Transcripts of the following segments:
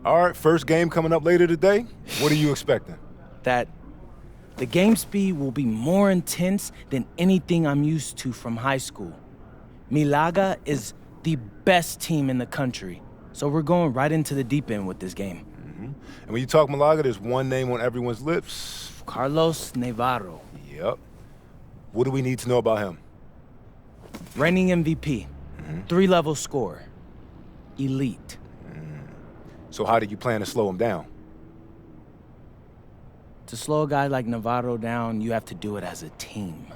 All right, first game coming up later today. What are you expecting? That the game speed will be more intense than anything I'm used to from high school. Màlaga is the best team in the country, so we're going right into the deep end with this game. And when you talk Màlaga, there's one name on everyone's lips. Carlos Navarro. Yep. What do we need to know about him? Reigning MVP. 3-level scorer. Elite. So how do you plan to slow him down? To slow a guy like Navarro down, you have to do it as a team.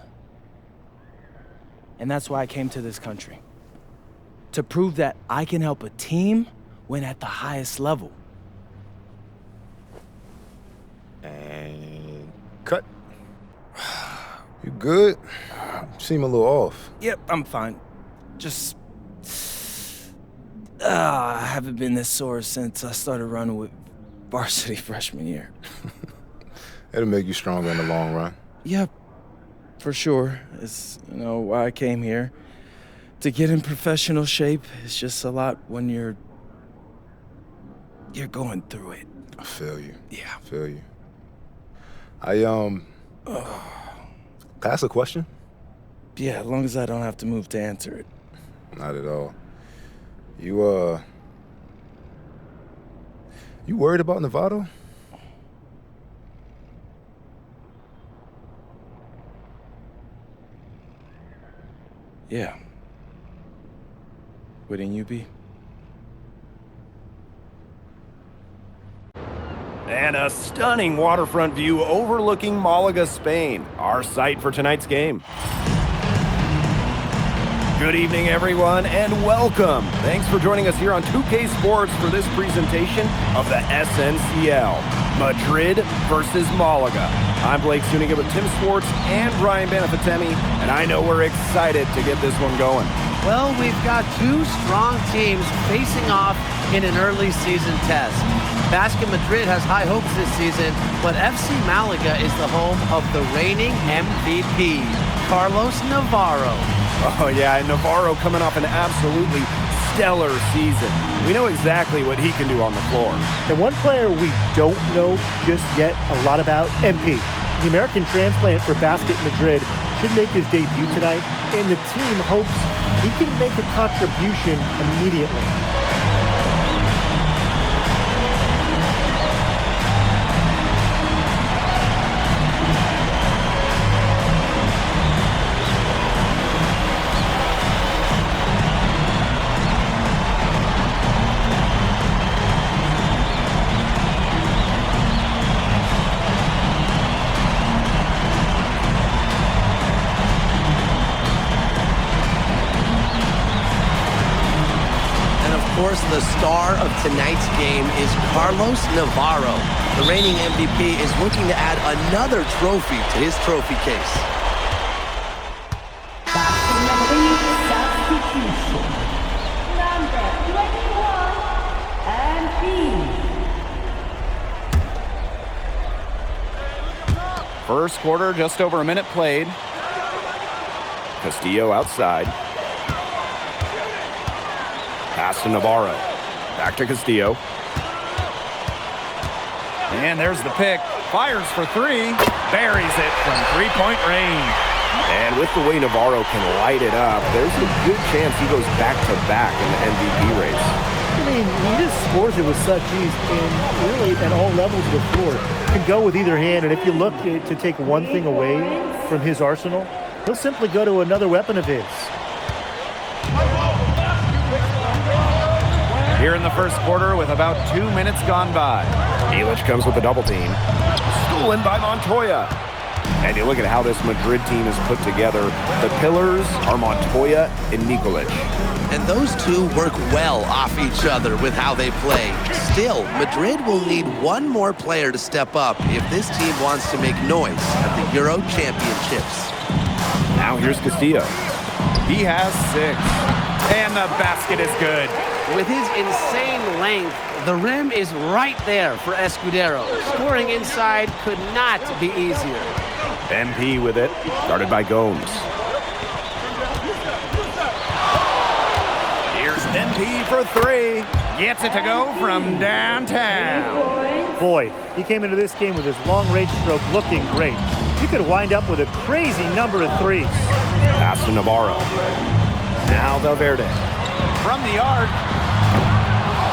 And that's why I came to this country. To prove that I can help a team win at the highest level. And cut. You good? You seem a little off. Yep, I'm fine. Just... I haven't been this sore since I started running with varsity freshman year. It'll make you stronger in the long run. Yep, for sure. It's, why I came here. To get in professional shape, it's just a lot when you're going through it. I feel you. Yeah. I feel you. Can I ask a question? Yeah, as long as I don't have to move to answer it. Not at all. You worried about Navarro? Yeah. Wouldn't you be? And a stunning waterfront view overlooking Málaga, Spain, our site for tonight's game. Good evening, everyone, and welcome. Thanks for joining us here on 2K Sports for this presentation of the SNCL, Madrid versus Málaga. I'm Blake Suniga with Tim Swartz and Brian Banafitemi, and I know we're excited to get this one going. Well, we've got two strong teams facing off in an early season test. Basket Madrid has high hopes this season, but FC Màlaga is the home of the reigning MVP, Carlos Navarro. Oh yeah, and Navarro coming off an absolutely stellar season. We know exactly what he can do on the floor. And one player we don't know just yet a lot about, MP. The American transplant for Basket Madrid should make his debut tonight, and the team hopes he can make a contribution immediately. The star of tonight's game is Carlos Navarro. The reigning MVP is looking to add another trophy to his trophy case. Substitution. Number 21, and B. First quarter, just over a minute played. Castillo outside. Pass to Navarro. Back to Castillo. And there's the pick. Fires for three. Buries it from three-point range. And with the way Navarro can light it up, there's a good chance he goes back-to-back in the MVP race. I mean, he just scores it with such ease, and really at all levels of the floor. Can go with either hand, and if you look to take one thing away from his arsenal, he'll simply go to another weapon of his. Here in the first quarter with about 2 minutes gone by. Milic comes with a double team. Stolen by Montoya. And you look at how this Madrid team is put together. The pillars are Montoya and Nikolic. And those two work well off each other with how they play. Still, Madrid will need one more player to step up if this team wants to make noise at the Euro Championships. Now here's Castillo. He has 6. And the basket is good. With his insane length, the rim is right there for Escudero. Scoring inside could not be easier. MP with it, guarded by Gomes. Here's MP for three. Gets it to go from downtown. Boy, he came into this game with his long-range stroke looking great. He could wind up with a crazy number of threes. Pass to Navarro. Now Valverde. From the arc.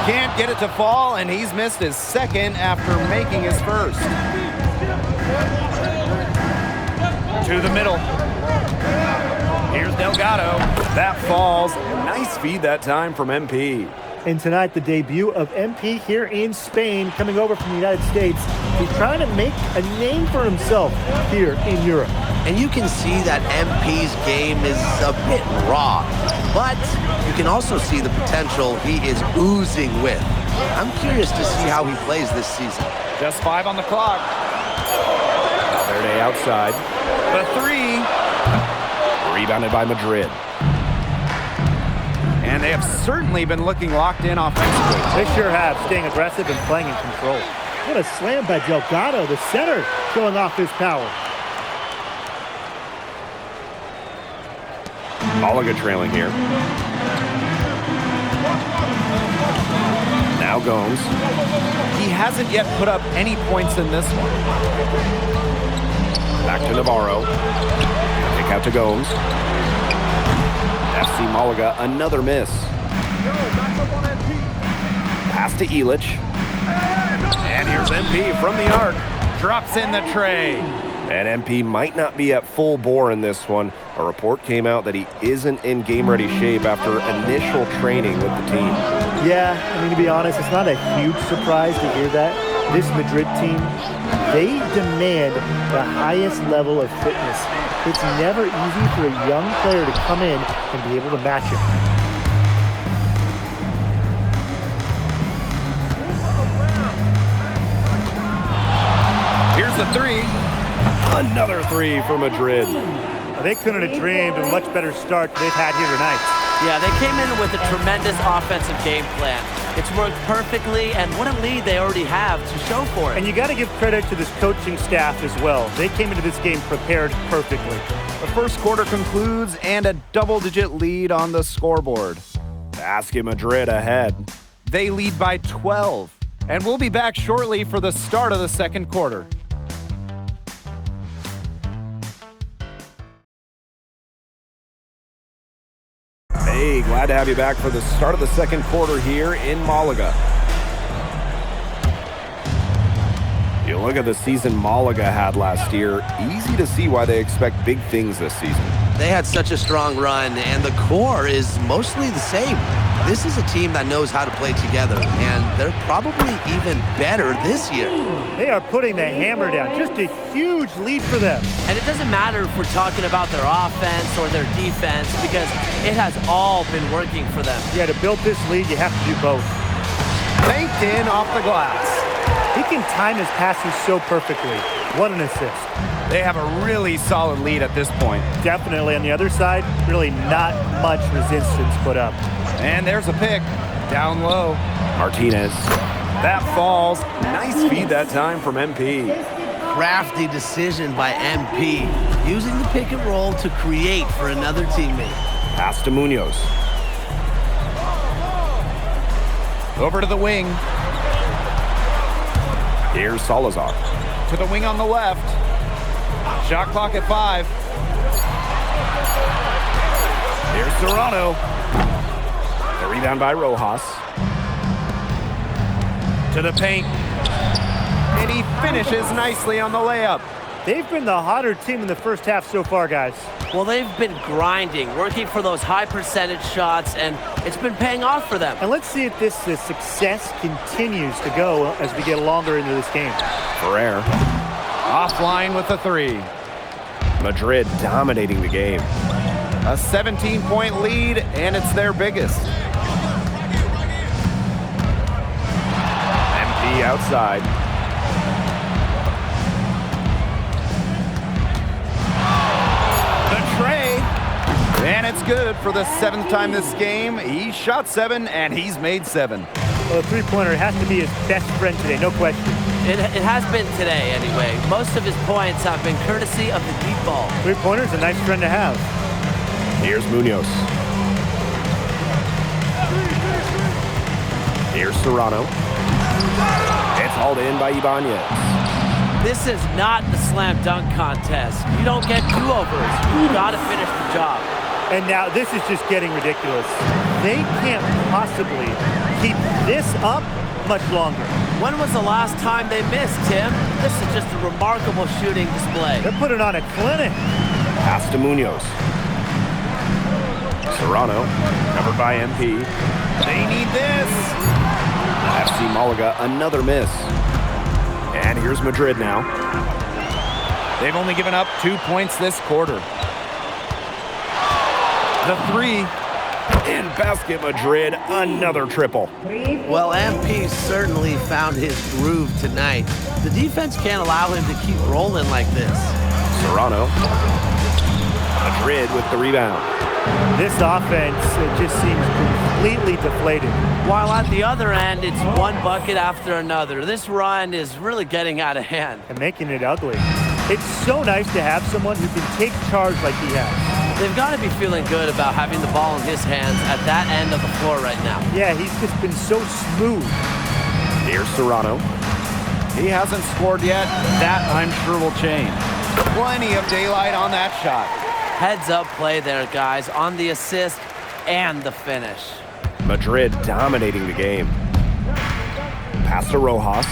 Can't get it to fall, and he's missed his second after making his first. To the middle. Here's Delgado. That falls. Nice feed that time from MP. And tonight, the debut of MP here in Spain, coming over from the United States. He's trying to make a name for himself here in Europe. And you can see that MP's game is a bit raw, but you can also see the potential he is oozing with. I'm curious to see how he plays this season. Just 5 on the clock. Valverde outside. The three. Rebounded by Madrid. And they have certainly been looking locked in offensively. They sure have, staying aggressive and playing in control. What a slam by Delgado, the center, showing off his power. Malaga trailing here. Now Gomes. He hasn't yet put up any points in this one. Back to Navarro. Kick out to Gomes. FC Màlaga, another miss. Pass to Illich. And here's MP from the arc. Drops in the tray. And MP might not be at full bore in this one. A report came out that he isn't in game-ready shape after initial training with the team. Yeah, I mean, to be honest, it's not a huge surprise to hear that. This Madrid team, they demand the highest level of fitness. It's never easy for a young player to come in and be able to match him. Here's the three. Another three for Madrid. They couldn't have dreamed of a much better start they've had here tonight. Yeah, they came in with a tremendous offensive game plan. It's worked perfectly, and what a lead they already have to show for it. And you got to give credit to this coaching staff as well. They came into this game prepared perfectly. The first quarter concludes and a double-digit lead on the scoreboard. Basket Madrid ahead. They lead by 12. And we'll be back shortly for the start of the second quarter. Hey, glad to have you back for the start of the second quarter here in Malaga. You look at the season Malaga had last year, easy to see why they expect big things this season. They had such a strong run, and the core is mostly the same. This is a team that knows how to play together, and they're probably even better this year. They are putting the hammer down. Just a huge lead for them. And it doesn't matter if we're talking about their offense or their defense, because it has all been working for them. Yeah, to build this lead, you have to do both. Banked in off the glass. He can time his passes so perfectly. What an assist. They have a really solid lead at this point. Definitely on the other side, really not much resistance put up. And there's a pick. Down low. Martinez. That falls. Nice feed that time from MP. Crafty decision by MP, using the pick and roll to create for another teammate. Pass to Munoz. Over to the wing. Here's Salazar. To the wing on the left. Shot clock at 5. Here's Serrano. The rebound by Rojas. To the paint. And he finishes nicely on the layup. They've been the hotter team in the first half so far, guys. Well, they've been grinding, working for those high percentage shots, and it's been paying off for them. And let's see if this success continues to go as we get longer into this game. Ferrer. Offline with the three. Madrid dominating the game. A 17-point lead, and it's their biggest. MP outside. The tray. And it's good for the 7th time this game. He shot 7, and he's made 7. Well, the three-pointer has to be his best friend today, no question. It has been today, anyway. Most of his points have been courtesy of the deep ball. Three-pointer's a nice friend to have. Here's Munoz. Here's Serrano. It's hauled in by Ibanez. This is not the slam dunk contest. You don't get do-overs. You gotta finish the job. And now this is just getting ridiculous. They can't possibly keep this up much longer. When was the last time they missed, Tim? This is just a remarkable shooting display. They're putting on a clinic. Pass to Munoz. Serrano, covered by MP. They need this. FC Màlaga, another miss. And here's Madrid now. They've only given up 2 points this quarter. The three. In basket, Madrid, another triple. Well, MP certainly found his groove tonight. The defense can't allow him to keep rolling like this. Serrano. Madrid with the rebound. This offense just seems completely deflated. While at the other end, it's one bucket after another. This run is really getting out of hand. And making it ugly. It's so nice to have someone who can take charge like he has. They've got to be feeling good about having the ball in his hands at that end of the floor right now. Yeah, he's just been so smooth. Here's Serrano. He hasn't scored yet. That, I'm sure, will change. Plenty of daylight on that shot. Heads up play there, guys, on the assist and the finish. Madrid dominating the game. Pass to Rojas.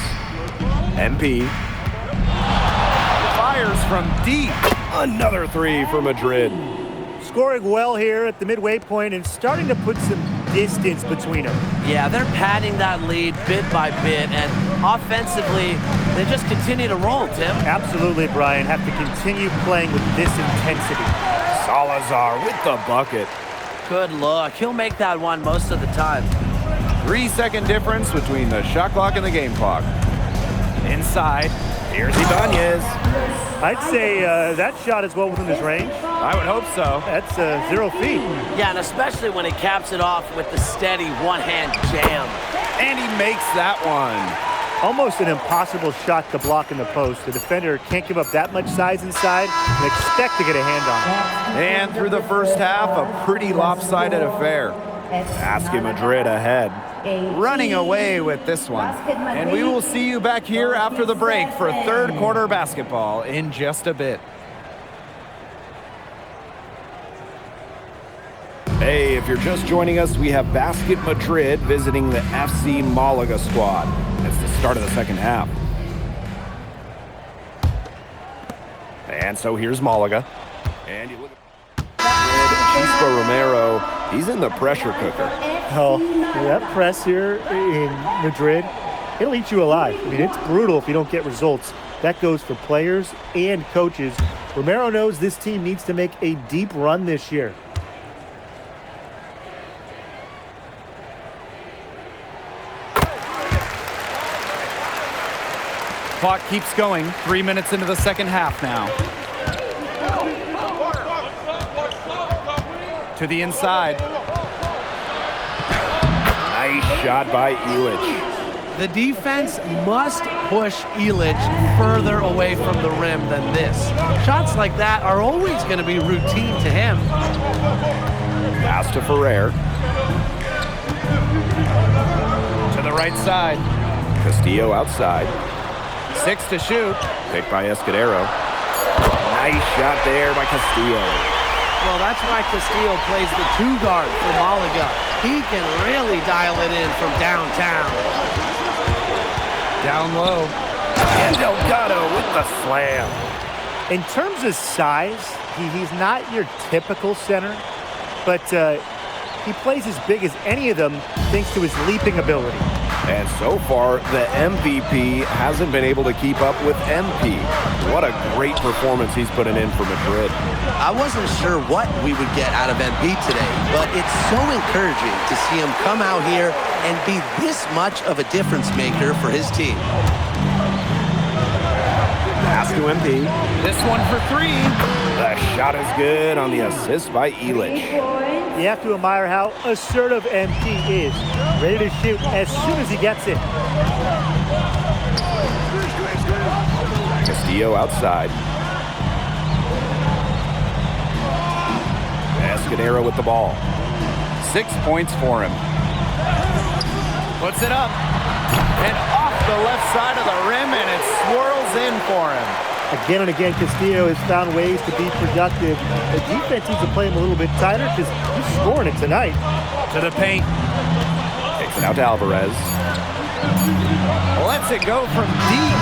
MP. Fires from deep. Another three for Madrid. Scoring well here at the midway point and starting to put some distance between them. Yeah, they're padding that lead bit by bit, and offensively, they just continue to roll, Tim. Absolutely, Brian. Have to continue playing with this intensity. Salazar with the bucket. Good look. He'll make that one most of the time. 3-second difference between the shot clock and the game clock. Inside. Here's Ibanez. I'd say that shot is well within his range. I would hope so. That's 0 feet. Yeah, and especially when he caps it off with the steady one-hand jam. And he makes that one. Almost an impossible shot to block in the post. The defender can't give up that much size inside and expect to get a hand on it. And through the first half, a pretty lopsided affair. Basket Madrid ahead. Running away with this one. And we will see you back here after the break for third quarter basketball in just a bit. Hey, if you're just joining us, we have Basket Madrid visiting the FC Màlaga squad. It's the start of the second half. And so here's Màlaga. And you look at Chispa Romero. He's in the pressure cooker. Oh, that press here in Madrid, it'll eat you alive. I mean, it's brutal if you don't get results. That goes for players and coaches. Romero knows this team needs to make a deep run this year. Clock keeps going. 3 minutes into the second half now. To the inside. Nice shot by Ilic. The defense must push Ilic further away from the rim than this. Shots like that are always going to be routine to him. Pass to Ferrer. To the right side. Castillo outside. 6 to shoot. Picked by Escudero. Nice shot there by Castillo. Well, that's why Castillo plays the 2 guard for Màlaga. He can really dial it in from downtown. Down low. And Delgado with the slam. In terms of size, he's not your typical center, but he plays as big as any of them thanks to his leaping ability. And so far, the MVP hasn't been able to keep up with MP. What a great performance he's putting in for Madrid. I wasn't sure what we would get out of MP today, but it's so encouraging to see him come out here and be this much of a difference maker for his team. Pass to MP. This one for 3. The shot is good on the assist by Ilic. You have to admire how assertive MP is. Ready to shoot as soon as he gets it. Castillo outside. Escudero with the ball. 6 points for him. Puts it up. And off the left side of the rim, and it swirls in for him. Again and again, Castillo has found ways to be productive. The defense needs to play him a little bit tighter because he's scoring it tonight. To the paint. Takes it out to Alvarez. Lets it go from deep.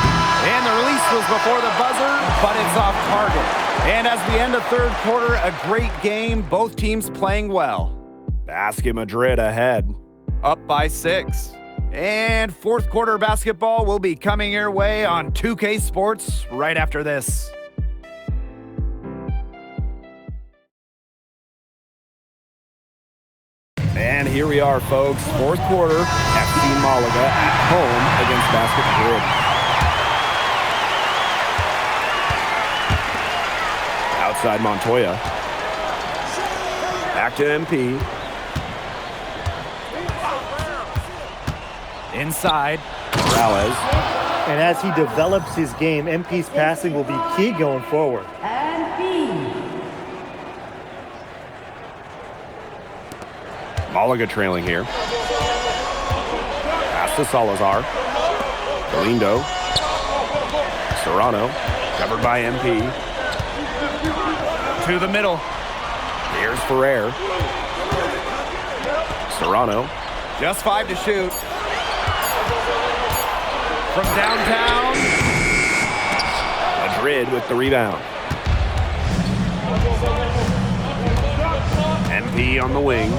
And the release was before the buzzer, but it's off target. And as we end the third quarter, a great game. Both teams playing well. Basket Madrid ahead. Up by 6. And fourth quarter basketball will be coming your way on 2K Sports right after this. And here we are, folks. Fourth quarter, FC Màlaga at home against Basket Madrid. Outside Montoya. Back to MP. Inside, Morales. And as he develops his game, MP's passing will be key going forward. Malaga trailing here. Pass to Salazar. Galindo. Serrano. Covered by MP. To the middle. Here's Ferrer. Serrano. Just 5 to shoot. From downtown. Madrid with the rebound. MP on the wing.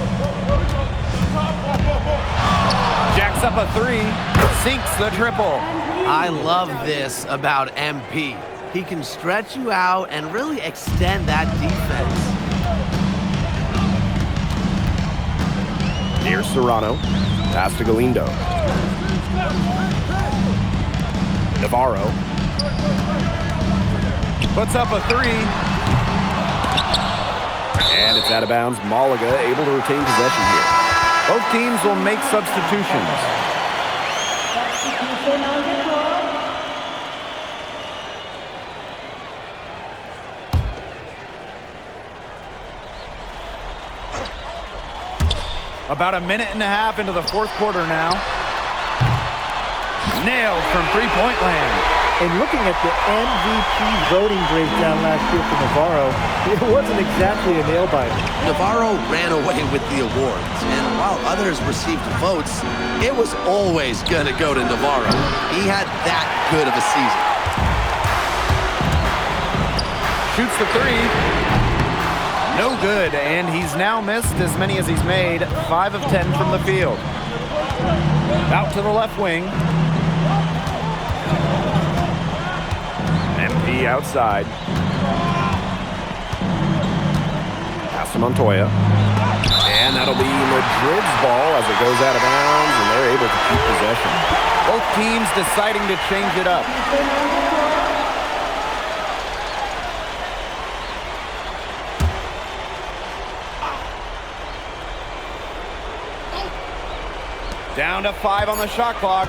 Jacks up a 3. Sinks the triple. I love this about MP. He can stretch you out and really extend that defense. Here's Serrano. Pass to Galindo. Navarro. Puts up a 3. And it's out of bounds. Malaga able to retain possession here. Both teams will make substitutions. About a minute and a half into the fourth quarter now. Nailed from three-point land. And looking at the MVP voting breakdown last year for Navarro, it wasn't exactly a nail-biter. Navarro ran away with the awards, and while others received votes, it was always going to go to Navarro. He had that good of a season. Shoots the 3. No good, and he's now missed as many as he's made. 5 of 10 from the field. Out to the left wing. MP outside. Pass to Montoya. And that'll be Madrid's ball as it goes out of bounds, and they're able to keep possession. Both teams deciding to change it up. Down to 5 on the shot clock.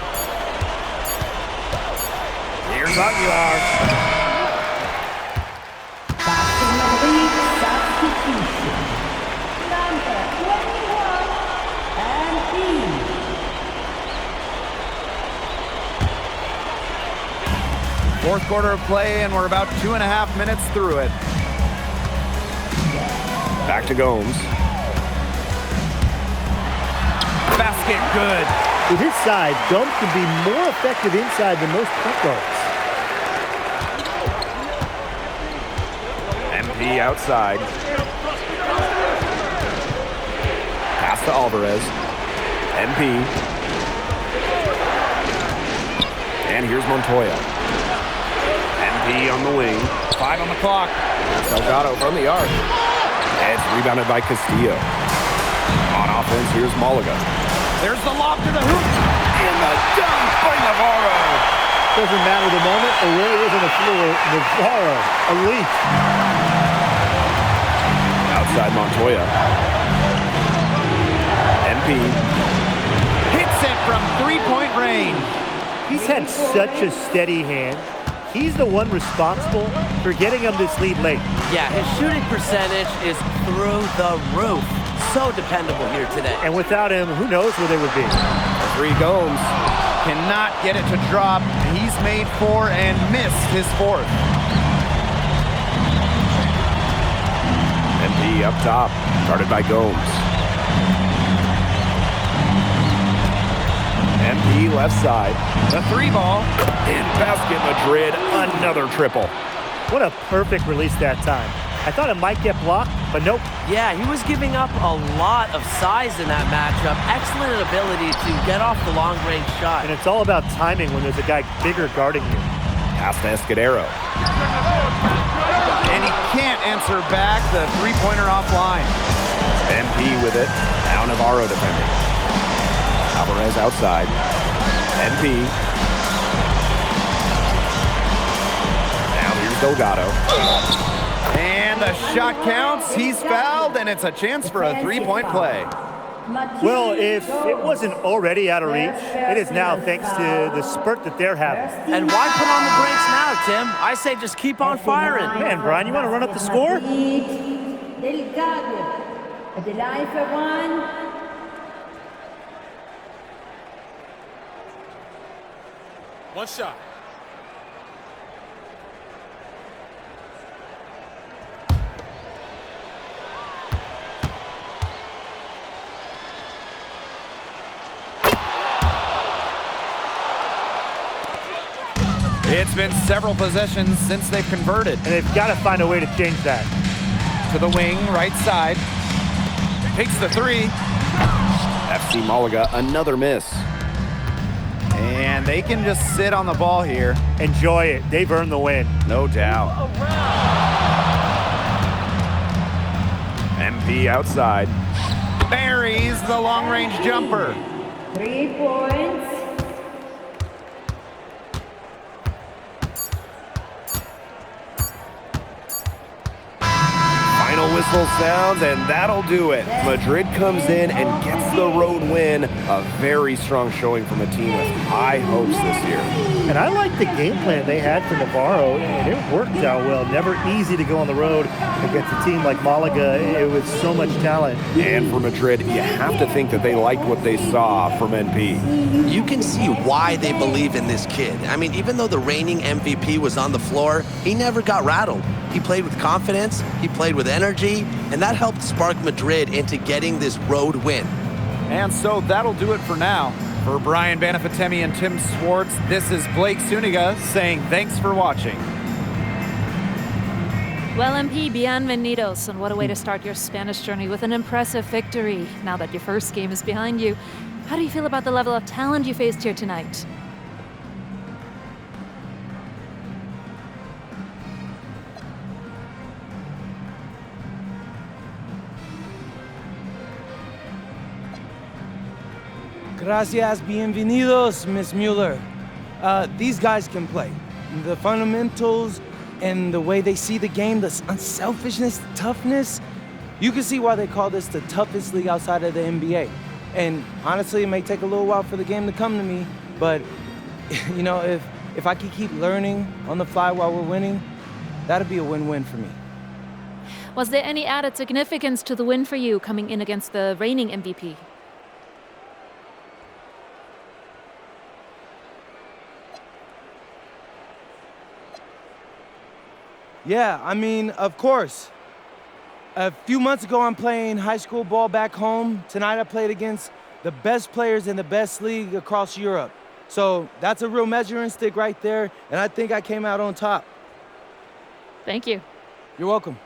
Here's Aguilar. Fourth quarter of play, and we're about 2.5 minutes through it. Back to Gomes. Basket good. With his side, Gomes can be more effective inside than most point guards. MP outside. Pass to Alvarez. MP. And here's Montoya. MP on the wing. 5 on the clock. Delgado from the arc. And it's rebounded by Castillo. On offense, here's Màlaga. There's the lob to the hoop. And the dunk by Navarro. Doesn't matter the moment or where he is on the floor. Navarro, elite. Outside Montoya. MP. Hits it from three-point range. He's had such a steady hand. He's the one responsible for getting him this lead late. Yeah, his shooting percentage is through the roof. So dependable here today. And without him, who knows where they would be. 3 Gomes cannot get it to drop. He's made 4 and missed his 4th. MP up top, guarded by Gomes. MP left side. The 3 ball. In basket Madrid, another triple. What a perfect release that time. I thought it might get blocked, but nope. Yeah, he was giving up a lot of size in that matchup. Excellent ability to get off the long-range shot. And it's all about timing when there's a guy bigger guarding you. Pass to Escudero. And he can't answer back the 3-pointer offline. MP with it. Now Navarro defending. Alvarez outside. MP. Now here's Delgado. And the shot counts. He's fouled, and it's a chance for a 3-point play. Well, if it wasn't already out of reach, it is now thanks to the spurt that they're having. And why put on the brakes now, Tim? I say just keep on firing. Man, Brian, you want to run up the score? Delgado at the line for 1. One shot. It's been several possessions since they've converted. And they've got to find a way to change that. To the wing, right side. Takes the 3. FC Màlaga, another miss. And they can just sit on the ball here. Enjoy it. They've earned the win. No doubt. MP outside. Buries the long-range jumper. 3 points. Final whistle sounds, and that'll do it. Madrid comes in and gets the road win. A very strong showing from a team with high hopes this year. And I like the game plan they had for Navarro, and it worked out well. Never easy to go on the road against a team like Malaga with so much talent. And for Madrid, you have to think that they liked what they saw from NP. You can see why they believe in this kid. I mean, even though the reigning MVP was on the floor, he never got rattled. He played with confidence, he played with energy, and that helped spark Madrid into getting this road win. And so that'll do it for now. For Brian Banafitemi and Tim Swartz, this is Blake Suniga saying thanks for watching. Well, MP, bienvenidos, and what a way to start your Spanish journey with an impressive victory. Now that your first game is behind you, how do you feel about the level of talent you faced here tonight? Gracias, bienvenidos, Miss Mueller. These guys can play. The fundamentals and the way they see the game, the unselfishness, toughness. You can see why they call this the toughest league outside of the NBA. And honestly, it may take a little while for the game to come to me, but you know, if I could keep learning on the fly while we're winning, that'd be a win-win for me. Was there any added significance to the win for you coming in against the reigning MVP? Yeah, I mean, of course. A few months ago, I'm playing high school ball back home. Tonight, I played against the best players in the best league across Europe. So that's a real measuring stick right there, and I think I came out on top. Thank you. You're welcome.